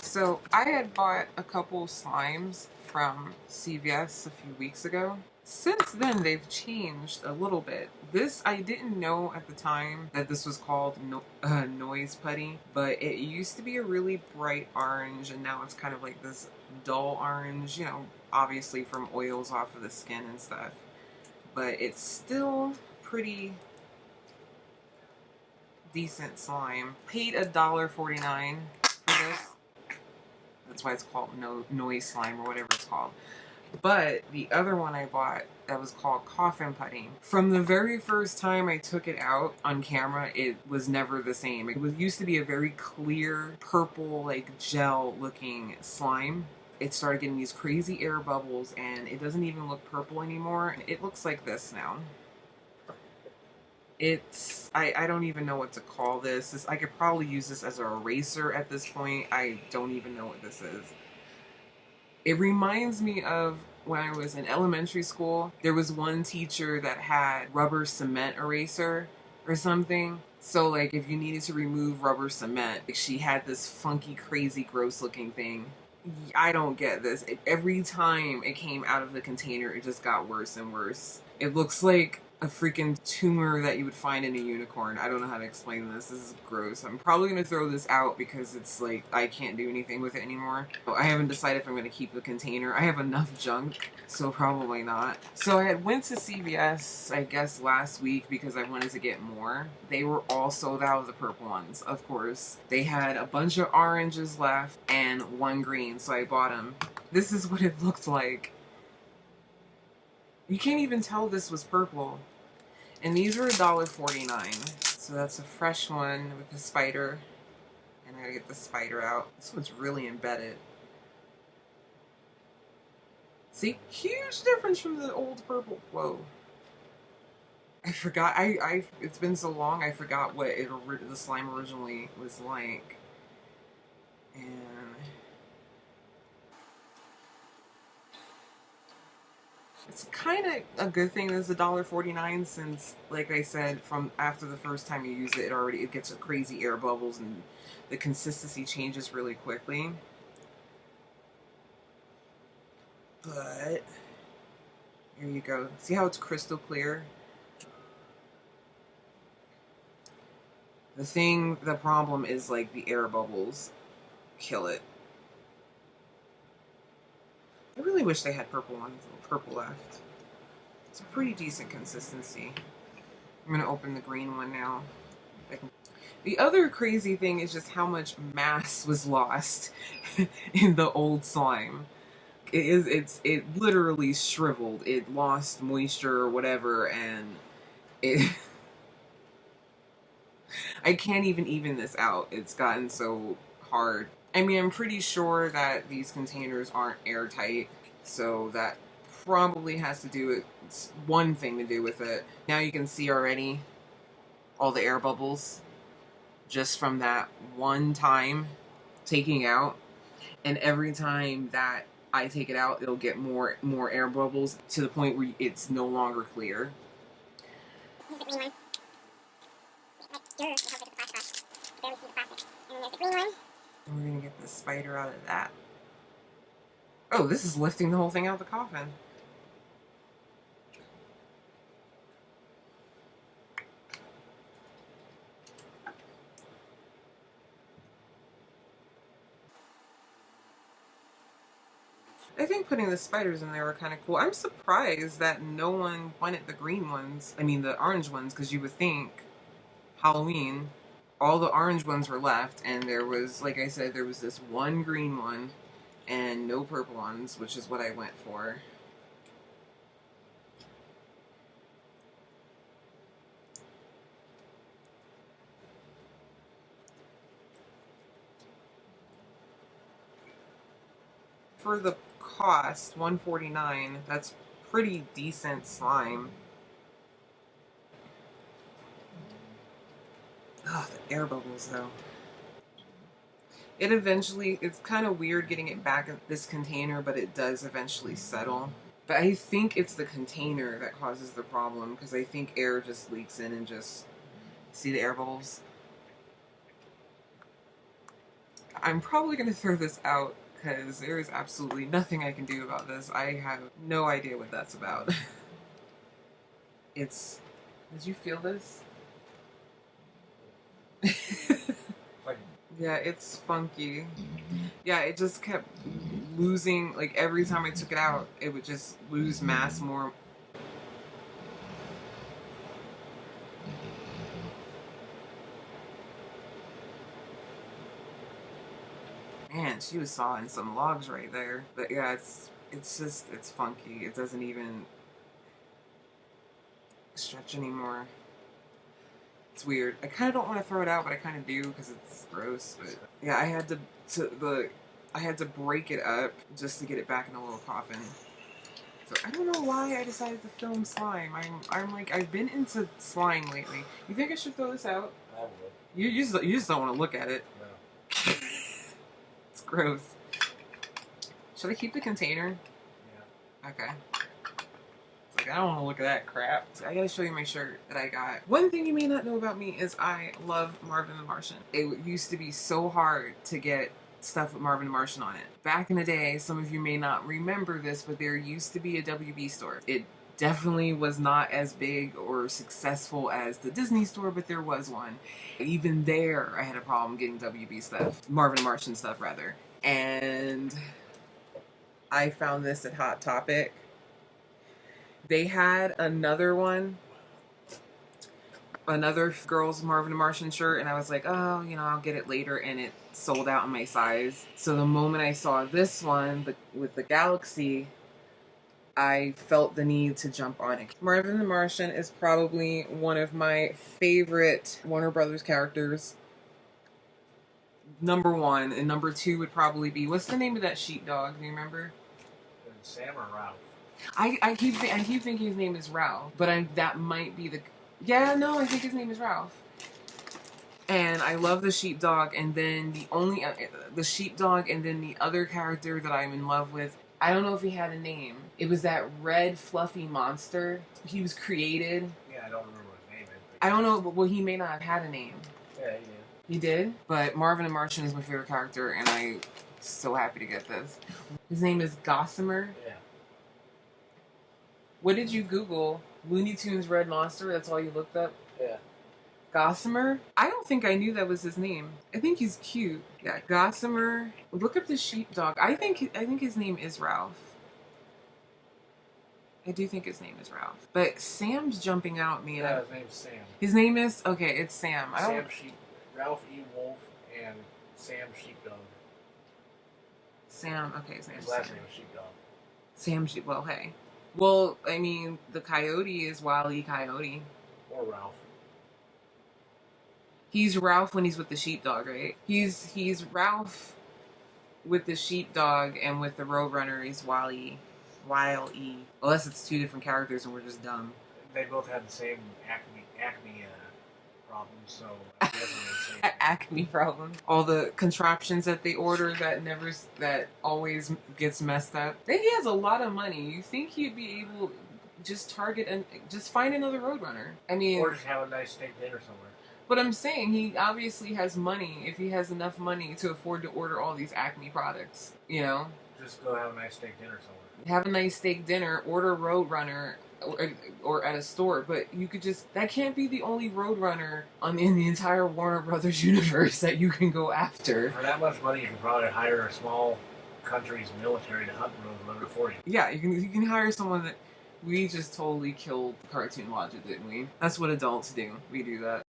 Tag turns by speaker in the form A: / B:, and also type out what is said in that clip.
A: So I had bought a couple slimes from CVS a few weeks ago. Since then, they've changed a little bit. This, I didn't know at the time that this was called noise putty, but it used to be a really bright orange, and now it's kind of like this dull orange, obviously from oils off of the skin and stuff. But it's still pretty decent slime. Paid $1.49 for this. That's why it's called noise slime or whatever it's called. But the other one I bought that was called coffin putty. From the very first time I took it out on camera, it was never the same. It used to be a very clear purple, like gel looking slime. It started getting these crazy air bubbles and it doesn't even look purple anymore. It looks like this now. I don't even know what to call this. I could probably use this as an eraser at this point. I don't even know what this is. It reminds me of when I was in elementary school. There was one teacher that had rubber cement eraser or something. So like if you needed to remove rubber cement, she had this funky, crazy, gross looking thing. I don't get this. Every time it came out of the container, it just got worse and worse. It looks like a freaking tumor that you would find in a unicorn. I don't know how to explain this. This is gross. I'm probably going to throw this out because it's like I can't do anything with it anymore. I haven't decided if I'm going to keep the container. I have enough junk, so probably not. So I had went to CVS, I guess, last week because I wanted to get more. They were all sold out of the purple ones, of course. They had a bunch of oranges left and one green, so I bought them. This is what it looked like. You can't even tell this was purple. And these were $1.49. So that's a fresh one with the spider. And I gotta get the spider out. This one's really embedded. See? Huge difference from the old purple. Whoa. I forgot. It's been so long, I forgot what the slime originally was like. And it's kind of a good thing that it's $1.49 since, like I said, from after the first time you use it, it gets crazy air bubbles and the consistency changes really quickly. But here you go. See how it's crystal clear? The problem is like the air bubbles kill it. I really wish they had purple left. It's a pretty decent consistency. I'm going to open the green one now. The other crazy thing is just how much mass was lost in the old slime. It literally shriveled. It lost moisture or whatever, and it I can't even this out. It's gotten so hard. I mean, I'm pretty sure that these containers aren't airtight, so that probably has to do with one thing to do with it. Now you can see already all the air bubbles just from that one time taking out, and every time that I take it out, it'll get more air bubbles to the point where it's no longer clear. Here's the green one. And we're gonna get the spider out of that. Oh, this is lifting the whole thing out of the coffin. I think putting the spiders in there were kind of cool. I'm surprised that no one wanted the green ones. I mean, the orange ones, because you would think Halloween, all the orange ones were left, and there was, like I said, there was this one green one and no purple ones, which is what I went for. For the cost, $1.49, that's pretty decent slime. Oh, the air bubbles though. It's kind of weird getting it back in this container, but it does eventually settle. But I think it's the container that causes the problem, because I think air just leaks in and just... See the air bubbles? I'm probably going to throw this out because there is absolutely nothing I can do about this. I have no idea what that's about. It's... Did you feel this?
B: Like,
A: yeah, it's funky. Yeah, it just kept losing, like every time I took it out, it would just lose mass more. Man, she was sawing some logs right there. But yeah, it's funky. It doesn't even stretch anymore. It's weird. I kind of don't want to throw it out, but I kind of do because it's gross. But yeah, I had to break it up just to get it back in a little coffin. So I don't know why I decided to film slime. I'm like, I've been into slime lately. You think I should throw this out?
B: I would.
A: You just don't want to look at it.
B: No.
A: It's gross. Should I keep the container?
B: Yeah.
A: Okay. It's like, I don't want to look at that crap. So I gotta show you my shirt that I got. One thing you may not know about me is I love Marvin the Martian. It used to be so hard to get stuff with Marvin the Martian on it. Back in the day, some of you may not remember this, but there used to be a WB store. It definitely was not as big or successful as the Disney store, but there was one. Even there, I had a problem getting WB stuff. Marvin the Martian stuff, rather. And I found this at Hot Topic. They had another one, another girl's Marvin the Martian shirt, and I was like, oh, you know, I'll get it later, and it sold out in my size. So the moment I saw this one with the galaxy, I felt the need to jump on it. Marvin the Martian is probably one of my favorite Warner Brothers characters. Number one, and number two would probably be, what's the name of that sheepdog? Do you remember?
B: Sam or Ralph?
A: I keep thinking his name is Ralph, but that might be the... Yeah, no, I think his name is Ralph. And I love the sheepdog, and then the sheepdog, and then the other character that I'm in love with, I don't know if he had a name. It was that red, fluffy monster. He was created.
B: Yeah, I don't remember his name.
A: I don't know, but well, he may not have had a name.
B: Yeah, he did.
A: He did? But Marvin the Martian is my favorite character, and I'm so happy to get this. His name is Gossamer.
B: Yeah.
A: What did you Google? Looney Tunes Red Monster? That's all you looked up?
B: Yeah.
A: Gossamer? I don't think I knew that was his name. I think he's cute. Yeah, Gossamer. Look up the sheepdog. I think his name is Ralph. I do think his name is Ralph. But Sam's jumping out at me.
B: Yeah, his name's Sam.
A: His name is? Okay, it's Sam.
B: Ralph E. Wolf and Sam Sheepdog.
A: Sam, okay, his name's
B: His last
A: Sam.
B: name is Sheepdog.
A: Sam Sheep, well, hey. Well, I mean, the coyote is Wile E. Coyote.
B: Or Ralph.
A: He's Ralph when he's with the sheepdog, right? He's Ralph with the sheepdog, and with the Roadrunner, he's Wile E. Unless it's two different characters and we're just dumb.
B: They both had the same acne problems, so I guess it's the same.
A: Acme problem. All the contraptions that they order that always gets messed up. He has a lot of money. You think he'd be able just target and just find another Roadrunner? I mean,
B: or just have a nice steak dinner somewhere.
A: But I'm saying he obviously has money. If he has enough money to afford to order all these Acme products, you know,
B: just go have a nice steak dinner somewhere.
A: Have a nice steak dinner. Order Roadrunner. Or at a store, but you could that can't be the only Roadrunner in the entire Warner Brothers universe that you can go after.
B: For that much money, you can probably hire a small country's military to hunt Roadrunner for you.
A: Yeah, you can hire someone that... We just totally killed the cartoon logic, didn't we? That's what adults do. We do that.